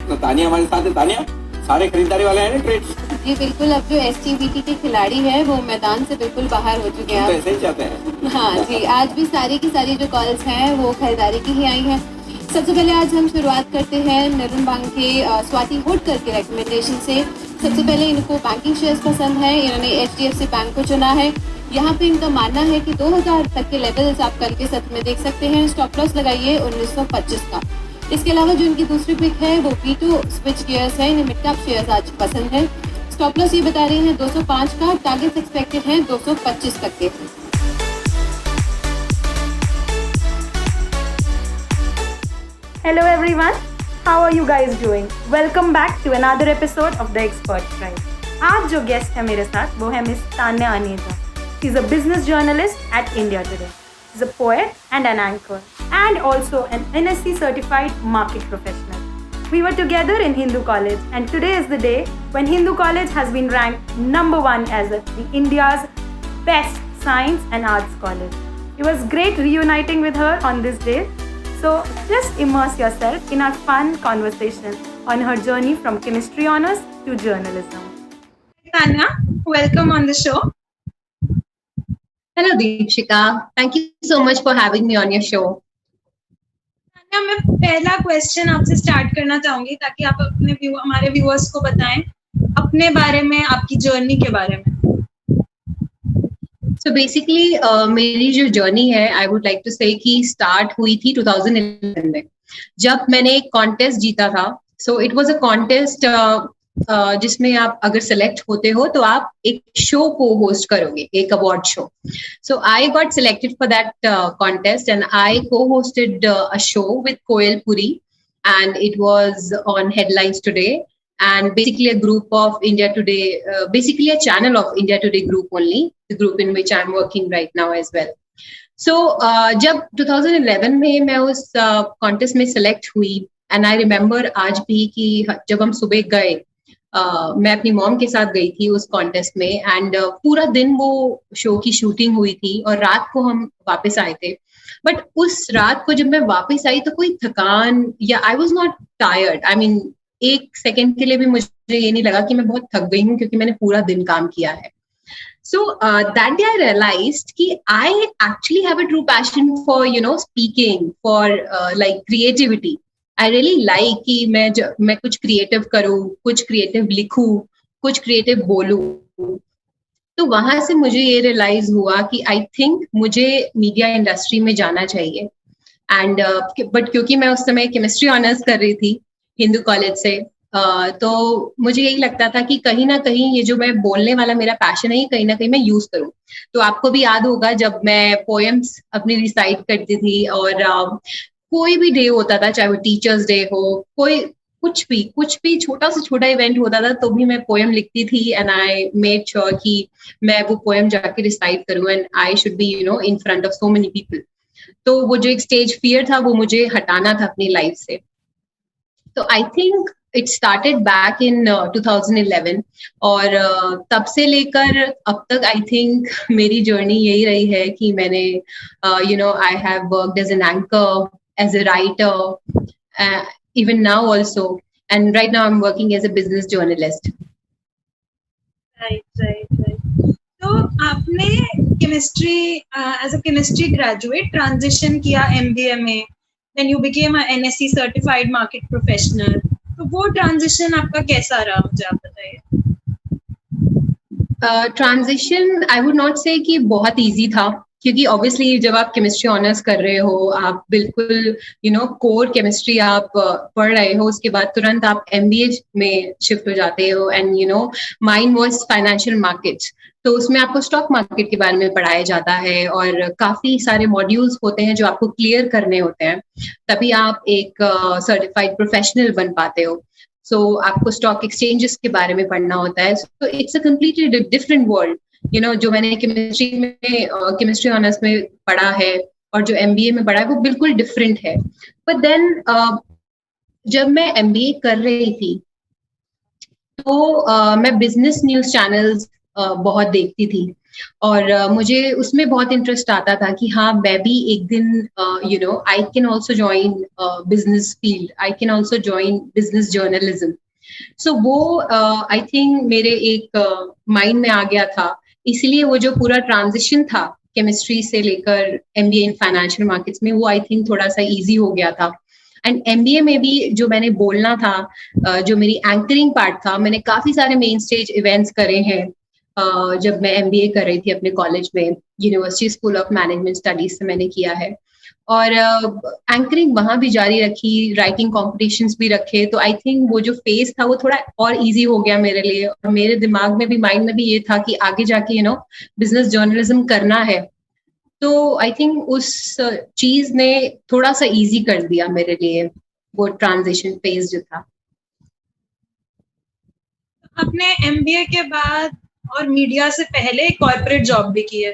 तो तानिया हमारे साथ है। तानिया, सारे खरीदारी वाले हैं ना ट्रेड्स? जी बिल्कुल, अब जो एसटीबीटी के खिलाड़ी हैं वो मैदान से बिल्कुल बाहर हो चुके हैं। तो ऐसे ही चाहते हैं। हाँ जी, आज भी सारी की सारी जो कॉल्स हैं वो खरीदारी की ही आई हैं। सबसे पहले आज हम शुरुआत करते हैं नरुन बांग के स्वाति होटकर के रिकमेंडेशन से। सबसे पहले इनको बैंकिंग शेयर्स पसंद है, इन्होंने एचडीएफसी बैंक को चुना है। यहाँ पे इनका मानना है कि 2000 तक के लेवल्स आप कल के सत्र में देख सकते हैं। स्टॉप लॉस लगाइए 1925 का। इसके अलावा जो इनकी दूसरी पिक है वो V2 स्विच गियर्स है, इन्हें मिड कैप शेयर्स आज पसंद है। स्टॉप लॉस ये बता रही हैं 205 का, टारगेट्स एक्सपेक्टेड हैं 225 तक के। Hello everyone, how are you guys doing? Welcome back to another episode of The Expert Tribe. आज जो गेस्ट है मेरे साथ वो है miss Tanya Aneja. She's a business journalist at India Today. She's a poet and an anchor and also an NSC certified market professional. We were together in Hindu College and today is the day when Hindu College has been ranked number 1 as the India's best science and arts college. It was great reuniting with her on this day. So just immerse yourself in our fun conversation on her journey from chemistry honors to journalism. Tanya, welcome on the show. Hello Deepshika, thank you so much for having me on your show. Tanya, मैं पहला question आपसे start करना चाहूंगी ताकि आप अपने हमारे viewers को बताएं अपने बारे में, आपकी जर्नी के बारे में. So basically मेरी जो जर्नी है I would like to say कि स्टार्ट हुई थी 2011 में जब मैंने एक कॉन्टेस्ट जीता था. So it was a contest जिसमें आप अगर सेलेक्ट होते हो तो आप एक शो को होस्ट करोगे, एक award show. So I got selected for that contest and I co-hosted a show with Koel Puri and it was on Headlines Today. And basically a group of India Today, basically a channel of India Today group only, the group in which I'm working right now as well. So जब 2011 में मैं उस contest में select हुई and I remember आज भी कि जब हम सुबह गए, मैं अपनी मॉम के साथ गई थी उस contest में and पूरा दिन वो शो की शूटिंग हुई थी और रात को हम वापस आए थे. बट उस रात को जब मैं वापस आई तो कोई थकान या I was not tired. I mean एक सेकंड के लिए भी मुझे ये नहीं लगा कि मैं बहुत थक गई हूँ क्योंकि मैंने पूरा दिन काम किया है. So that day I realized कि I actually have a true passion for speaking, for like creativity. I really like कि मैं कुछ क्रिएटिव करूँ, कुछ क्रिएटिव लिखूँ, कुछ क्रिएटिव बोलूँ. तो वहां से मुझे ये रियलाइज हुआ कि I think मुझे मीडिया इंडस्ट्री में जाना चाहिए. एंड बट क्योंकि मैं उस समय केमिस्ट्री ऑनर्स कर रही थी हिंदू कॉलेज से, तो मुझे यही लगता था कि कहीं ना कहीं ये जो मैं बोलने वाला मेरा पैशन है ये कहीं ना कहीं मैं यूज करूं. तो आपको भी याद होगा जब मैं पोएम्स अपनी रिसाइट करती थी और कोई भी डे होता था, चाहे वो टीचर्स डे हो, कोई कुछ भी छोटा से छोटा इवेंट होता था तो भी मैं पोएम लिखती थी एंड आई मेड श्योर कि मैं वो पोएम जाके रिसाइट करूं and I should be in front of so many people. तो वो जो एक स्टेज फियर था वो मुझे हटाना था अपनी लाइफ से. तो I think it started back in 2011 और तब से लेकर अब तक आई थिंक मेरी जर्नी यही रही है कि मैंने I have worked as an anchor, as a writer, even now also, and right now I am working as a business journalist. Right. तो आपने chemistry as a chemistry graduate transition किया MBA में, then you became a NSC certified market professional. तो वो transition आपका कैसा रहा, मुझे आप बताइए. ट्रांजिशन आई वुड नॉट से कि बहुत इजी था क्योंकि ऑब्वियसली जब आप केमिस्ट्री ऑनर्स कर रहे हो आप बिल्कुल कोर केमिस्ट्री आप पढ़ रहे हो, उसके बाद तुरंत आप एमबीए में शिफ्ट हो जाते हो and mine was financial markets. तो उसमें आपको स्टॉक मार्केट के बारे में पढ़ाया जाता है और काफी सारे मॉड्यूल्स होते हैं जो आपको क्लियर करने होते हैं, तभी आप एक सर्टिफाइड प्रोफेशनल बन पाते हो. सो आपको स्टॉक एक्सचेंजेस के बारे में पढ़ना होता है. So it's a completely different world जो मैंने केमिस्ट्री ऑनर्स में पढ़ा है और जो एमबीए में पढ़ा है वो बिल्कुल डिफरेंट है. बट देन जब मैं एमबीए कर रही थी तो मैं बिजनेस न्यूज चैनल्स बहुत देखती थी और मुझे उसमें बहुत इंटरेस्ट आता था कि हाँ मैं भी एक दिन I can also join business field, I can also join business journalism. So वो आई थिंक मेरे एक माइंड में आ गया था, इसलिए वो जो पूरा ट्रांजिशन था केमिस्ट्री से लेकर एमबीए इन फाइनेंशियल मार्केट्स में, वो आई थिंक थोड़ा सा इजी हो गया था। एंड एमबीए में भी जो मैंने बोलना था, जो मेरी एंकरिंग पार्ट था, मैंने काफी सारे मेन स्टेज इवेंट्स करे हैं जब मैं एमबीए कर रही थी अपने कॉलेज में, university school of management studies से मैंने किया है। और एंकरिंग वहां भी जारी रखी, राइटिंग कॉम्पिटिशन्स भी रखे। तो आई थिंक वो जो फेज था वो थोड़ा और इजी हो गया मेरे लिए, और मेरे दिमाग में भी, माइंड में भी ये था कि आगे जाके बिजनेस जर्नलिज्म करना है। तो आई थिंक उस चीज ने थोड़ा सा इजी कर दिया मेरे लिए वो ट्रांजिशन फेज जो था। आपने एमबीए के बाद और मीडिया से पहले कॉर्पोरेट जॉब भी की है,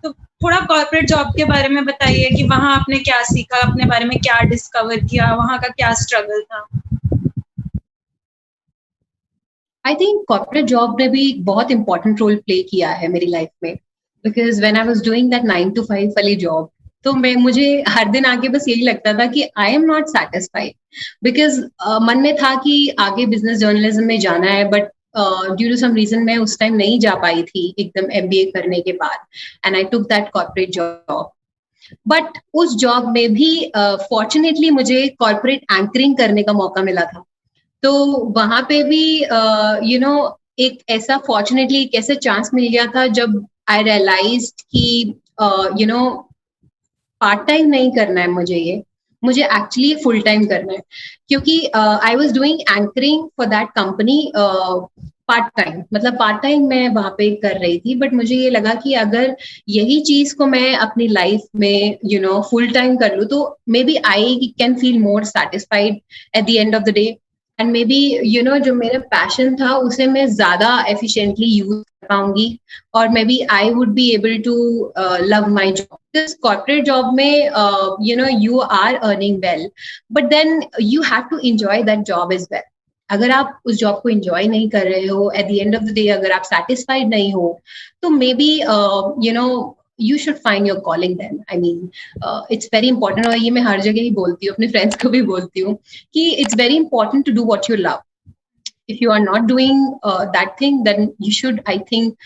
तो थोड़ा कॉर्पोरेट जॉब के बारे में बताइए कि वहां आपने क्या सीखा, अपने बारे में क्या डिस्कवर किया, वहां का क्या स्ट्रगल था। आई थिंक कॉर्पोरेट जॉब ने भी बहुत इंपॉर्टेंट रोल प्ले किया है मेरी लाइफ में, because when I was doing that 9 to 5 वाली जॉब, तो मुझे हर दिन आगे बस यही लगता था कि I am not satisfied, because मन में था कि आगे बिजनेस जर्नलिज्म में जाना है, but due to some reason मैं उस टाइम नहीं जा पाई थी एकदम एमबीए करने के बाद, and I took that corporate job. But उस जॉब में भी फॉर्चुनेटली मुझे कॉर्पोरेट एंकरिंग करने का मौका मिला था। तो वहां पे भी एक ऐसा फॉर्चुनेटली एक ऐसा चांस मिल गया था जब आई रियलाइज्ड कि पार्ट टाइम नहीं करना है मुझे एक्चुअली फुल टाइम करना है, क्योंकि I was doing anchoring for that company part time, मतलब पार्ट टाइम मैं वहां पे कर रही थी। बट मुझे ये लगा कि अगर यही चीज को मैं अपनी लाइफ में फुल टाइम कर लूँ, तो maybe I can feel more satisfied at the end of the day, and maybe जो मेरा पैशन था उसे मैं ज्यादा एफिशिएंटली यूज कर पाऊंगी, और maybe I would be able to love my job. Corporate job में you are earning well, but then you have to enjoy that job as well. अगर आप उस जॉब को enjoy नहीं कर रहे हो, at the end of the day अगर आप satisfied नहीं हो, तो maybe you should find your calling then. I mean, it's very important, और ये मैं हर जगह ही बोलती हूँ, अपने फ्रेंड्स को भी बोलती हूँ कि it's very important to do what you love. If you are not doing that thing, then you should, I think,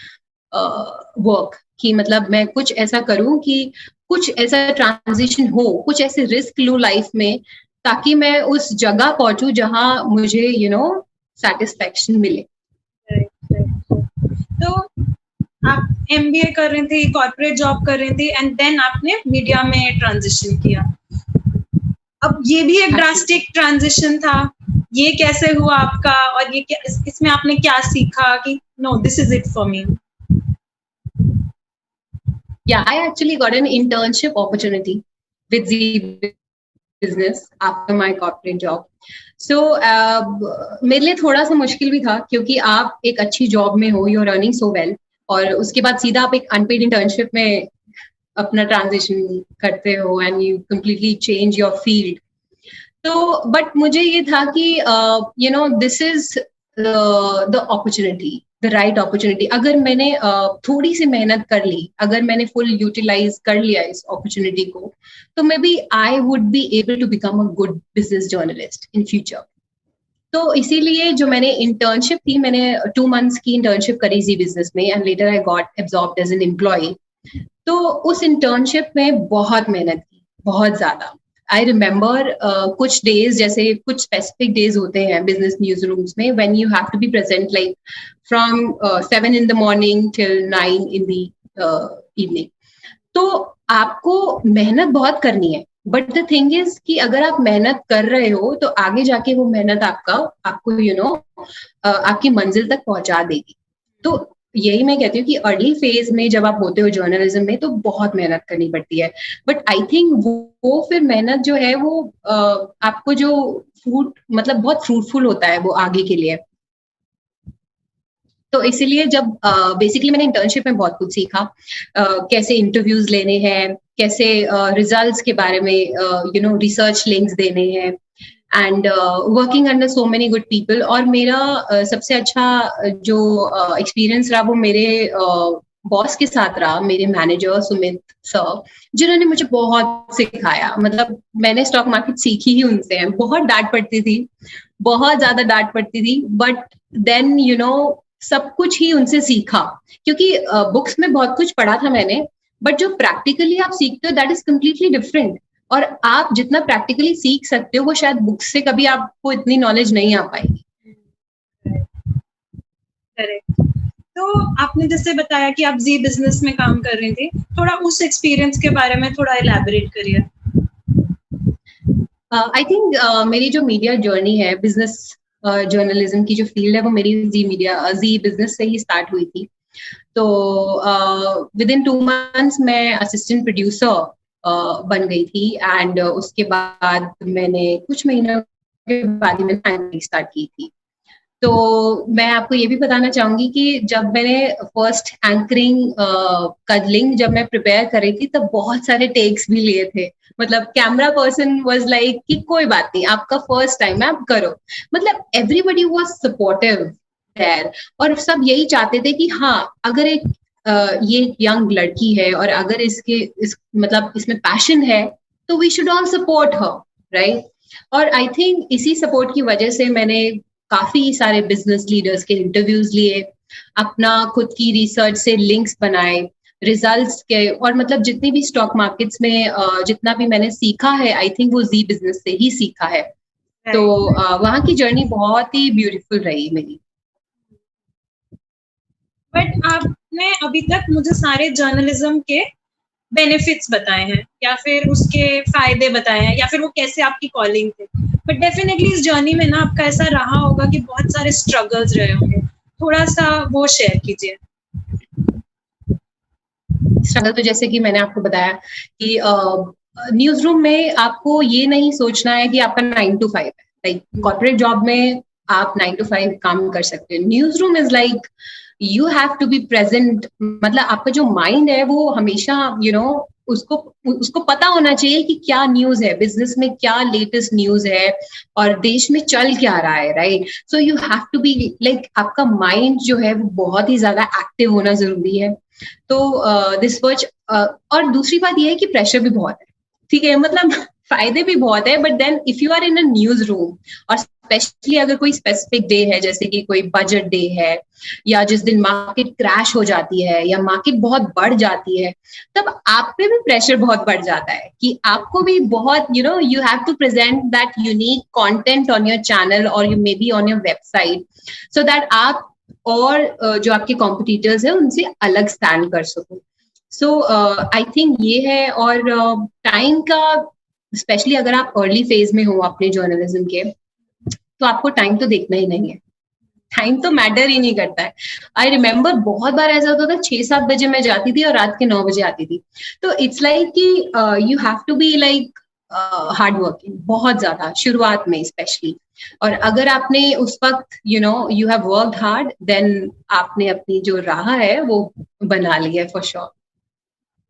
work कि मतलब मैं कुछ ऐसा करूं कि कुछ ऐसा ट्रांजिशन हो, कुछ ऐसे रिस्क लूं लाइफ में, ताकि मैं उस जगह पहुंचूं जहां मुझे सेटिस्फैक्शन मिले। तो आप एमबीए कर रहे थे, कॉर्पोरेट जॉब कर रहे थे, एंड देन आपने मीडिया में ट्रांजिशन किया। अब ये भी एक ड्रास्टिक ट्रांजिशन था, ये कैसे हुआ आपका, और ये इसमें आपने क्या सीखा कि no this is it for me? Yeah, I actually got an internship opportunity with the business after my corporate job. So मेरे लिए थोड़ा सा मुश्किल भी था, क्योंकि आप एक अच्छी जॉब में हो, you're earning so well, और उसके बाद सीधा आप एक अनपेड इंटर्नशिप में अपना ट्रांजिशन करते हो, and you completely change your field. तो बट मुझे ये था कि this is the opportunity, the right opportunity. अगर मैंने थोड़ी सी मेहनत कर ली, अगर मैंने फुल यूटिलाइज कर लिया इस अपॉर्चुनिटी को, तो maybe I would be able to become a good business journalist in future. तो इसीलिए जो मैंने इंटर्नशिप थी, मैंने 2 months की इंटर्नशिप करी जी बिजनेस में, and later I got absorbed as an employee. तो उस इंटर्नशिप में बहुत मेहनत की, बहुत ज्यादा। आई रिमेम्बर कुछ डेज, जैसे कुछ स्पेसिफिक डेज होते हैं बिजनेस न्यूज रूम्स में, when you have to be present like from 7 in the morning till 9 in the evening. तो आपको मेहनत बहुत करनी है, बट द थिंग इज कि अगर आप मेहनत कर रहे हो, तो आगे जाके वो मेहनत आपको आपकी मंजिल तक पहुंचा देगी। तो यही मैं कहती हूँ कि अर्ली फेज में जब आप होते हो जर्नलिज्म में, तो बहुत मेहनत करनी पड़ती है, बट आई थिंक वो फिर मेहनत जो है वो आपको जो मतलब बहुत फ्रूटफुल होता है वो आगे के लिए। तो इसीलिए जब बेसिकली मैंने इंटर्नशिप में बहुत कुछ सीखा, कैसे इंटरव्यूज लेने हैं, कैसे रिजल्ट्स के बारे में रिसर्च लिंक्स देने हैं, and working under so many good people. और मेरा सबसे अच्छा जो एक्सपीरियंस रहा वो मेरे बॉस के साथ रहा, मेरे मैनेजर सुमित सर, जिन्होंने मुझे बहुत सिखाया। मतलब मैंने स्टॉक मार्केट सीखी ही उनसे है। बहुत डांट पड़ती थी, बहुत ज्यादा डांट पड़ती थी, बट देन सब कुछ ही उनसे सीखा, क्योंकि बुक्स में बहुत कुछ पढ़ा था मैंने, बट जो प्रैक्टिकली आप सीखते हो दैट इज कम्प्लीटली डिफरेंट। और आप जितना प्रैक्टिकली सीख सकते हो वो शायद बुक्स से कभी आपको इतनी नॉलेज नहीं आ पाएगी। करेक्ट। तो आपने जैसे बताया कि आप जी बिजनेस में काम कर रहे थे, थोड़ा उस एक्सपीरियंस के बारे में थोड़ा इलैबोरेट करिए। आई थिंक मेरी जो मीडिया जर्नी है, बिजनेस जर्नलिज्म की जो फील्ड है, वो मेरी जी बिजनेस से ही स्टार्ट हुई थी। तो विद इन 2 months मैं असिस्टेंट प्रोड्यूसर बन गई थी, एंड उसके बाद मैंने कुछ महीनों के बाद ही मैंने एंकरिंग स्टार्ट की थी। तो मैं आपको ये भी बताना चाहूंगी कि जब मैंने फर्स्ट एंकरिंग का लिंक जब मैं प्रिपेयर कर रही थी, तब बहुत सारे टेक्स भी लिए थे। मतलब कैमरा पर्सन वाज लाइक कि कोई बात नहीं, आपका फर्स्ट टाइम है, आप करो। मतलब एवरीबडी वाज सपोर्टिव देयर, और सब यही चाहते थे कि हाँ, अगर ये यंग लड़की है और अगर मतलब इसमें पैशन है, तो we should all support her, right. और आई थिंक इसी सपोर्ट की वजह से मैंने काफी सारे बिजनेस लीडर्स के इंटरव्यूज लिए, अपना खुद की रिसर्च से लिंक्स बनाए, रिजल्ट्स के, और मतलब जितनी भी स्टॉक मार्केट्स में जितना भी मैंने सीखा है, आई थिंक वो जी बिजनेस से ही सीखा है। तो वहाँ की जर्नी बहुत ही ब्यूटीफुल रही मेरी। बट आपने अभी तक मुझे सारे जर्नलिज्म के बेनिफिट्स बताए हैं, या फिर उसके फायदे बताए हैं, या फिर वो कैसे आपकी कॉलिंग थे। बट डेफिनेटली इस जर्नी में ना आपका ऐसा रहा होगा कि बहुत सारे स्ट्रगल्स रहे होंगे, थोड़ा सा वो शेयर कीजिए। स्ट्रगल तो जैसे कि मैंने आपको बताया कि न्यूज रूम में आपको ये नहीं सोचना है कि आपका 9 to 5 है। लाइक कॉर्पोरेट जॉब में आप 9 to 5 काम कर सकते हैं। News room is like you have to be present. मतलब आपका जो माइंड है वो हमेशा उसको पता होना चाहिए कि क्या न्यूज है, बिजनेस में क्या लेटेस्ट न्यूज है और देश में चल क्या रहा है, right. So you have to be like, आपका माइंड जो है वो बहुत ही ज्यादा एक्टिव होना जरूरी है। तो दिस वॉच, और दूसरी बात यह है कि प्रेशर भी बहुत है, ठीक है। मतलब फायदे भी बहुत है, but then if you are in a news room, और स्पेशली अगर कोई स्पेसिफिक डे है, जैसे कि कोई बजट डे है, या जिस दिन मार्केट क्रैश हो जाती है या मार्केट बहुत बढ़ जाती है, तब आप पे भी प्रेशर बहुत बढ़ जाता है कि आपको भी बहुत you have to present that unique content on your channel और you may be on your website, so that आप और जो आपके कॉम्पिटिटर्स हैं उनसे अलग स्टैंड कर सको। सो आई थिंक ये है। और टाइम का, स्पेशली अगर आप अर्ली फेज में हो अपने जर्नलिज्म के, तो आपको टाइम तो देखना ही नहीं है। टाइम तो मैटर ही नहीं करता है। आई रिमेम्बर बहुत बार ऐसा होता था 6-7 बजे मैं जाती थी और रात के 9 बजे आती थी। तो इट्स लाइक कि you have to be like hard working, बहुत ज्यादा शुरुआत में स्पेशली। और अगर आपने उस वक्त you have worked hard, then आपने अपनी जो राह है वो बना ली है फॉर श्योर।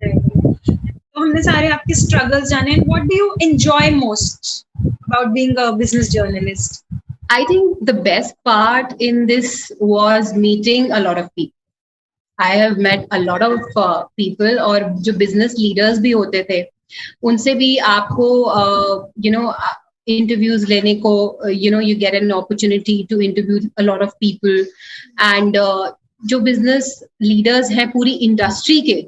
तो हमने सारे आपके स्ट्रगल्स जाने। What do you enjoy most about being a business journalist? I think the best part in this was meeting a lot of people. I have met a lot of people, और जो business leaders भी होते थे उनसे भी आपको interviews लेने को, you get an opportunity to interview a lot of people, and जो business leaders हैं पूरी industry के,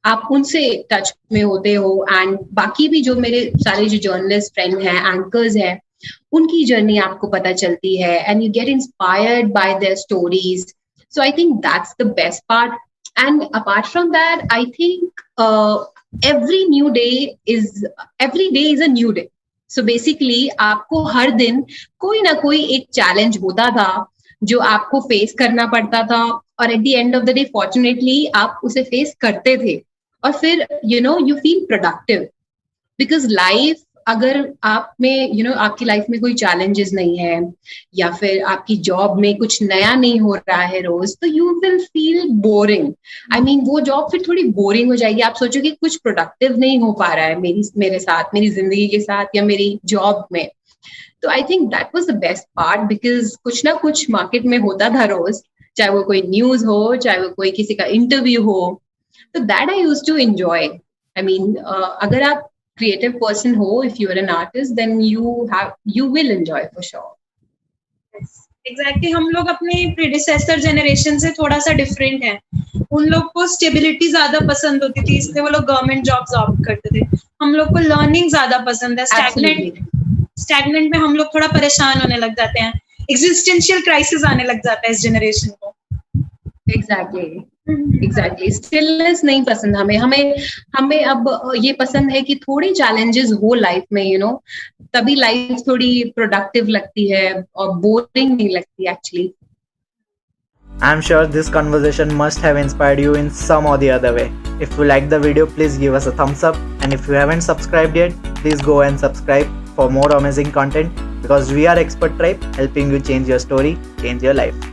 आप उनसे टच में होते हो। एंड बाकी भी जो मेरे सारे जो जर्नलिस्ट फ्रेंड हैं, एंकर्स हैं, उनकी जर्नी आपको पता चलती है, and you get inspired by their stories. So I think that's the best part. And apart from that, I think every day is a new day. So basically आपको हर दिन कोई ना कोई एक चैलेंज होता था जो आपको फेस करना पड़ता था, और eight the end of the day fortunately आप उसे फेस करते थे, और फिर you feel productive. Because life, अगर आप में आपकी लाइफ में कोई चैलेंजेस नहीं है, या फिर आपकी जॉब में कुछ नया नहीं हो रहा है रोज, तो you will feel boring. I mean वो जॉब फिर थोड़ी बोरिंग हो जाएगी। आप सोचोगे कुछ प्रोडक्टिव नहीं हो पा रहा है मेरे साथ, मेरी जिंदगी के साथ या मेरी जॉब में। तो I think that was the best part, because कुछ ना कुछ मार्केट में होता था रोज, चाहे वो कोई न्यूज हो, चाहे वो कोई किसी का इंटरव्यू हो, तो that I used to enjoy. I mean अगर आप creative person ho, if you are an artist, then you will enjoy for sure. Exactly हम लोग अपने प्रीडिसेसर जनरेशन से थोड़ा सा डिफरेंट है. उन लोग को स्टेबिलिटी ज्यादा पसंद होती थी, इसलिए वो लोग गवर्नमेंट जॉब्स ऑप्ट करते थे. हम लोग को लर्निंग ज्यादा पसंद है. स्टैग्नेंट में हम लोग थोड़ा परेशान होने लग जाते हैं. एग्जिस्टेंशियल क्राइसिस आने लग जाता है इस जनरेशन को. एग्जैक्टली स्टिलनेस नहीं पसंद हमें अब ये पसंद है कि थोड़ी चैलेंजेस हो लाइफ में, यू नो, तभी लाइफ थोड़ी प्रोडक्टिव लगती है और बोरिंग नहीं लगती actually. I'm sure this conversation must have inspired you in some or the other way. If you liked the video, please give us a thumbs up, and if you haven't subscribed yet, please go and subscribe for more amazing content, because we are Expert Tribe, helping you change your story, change your life.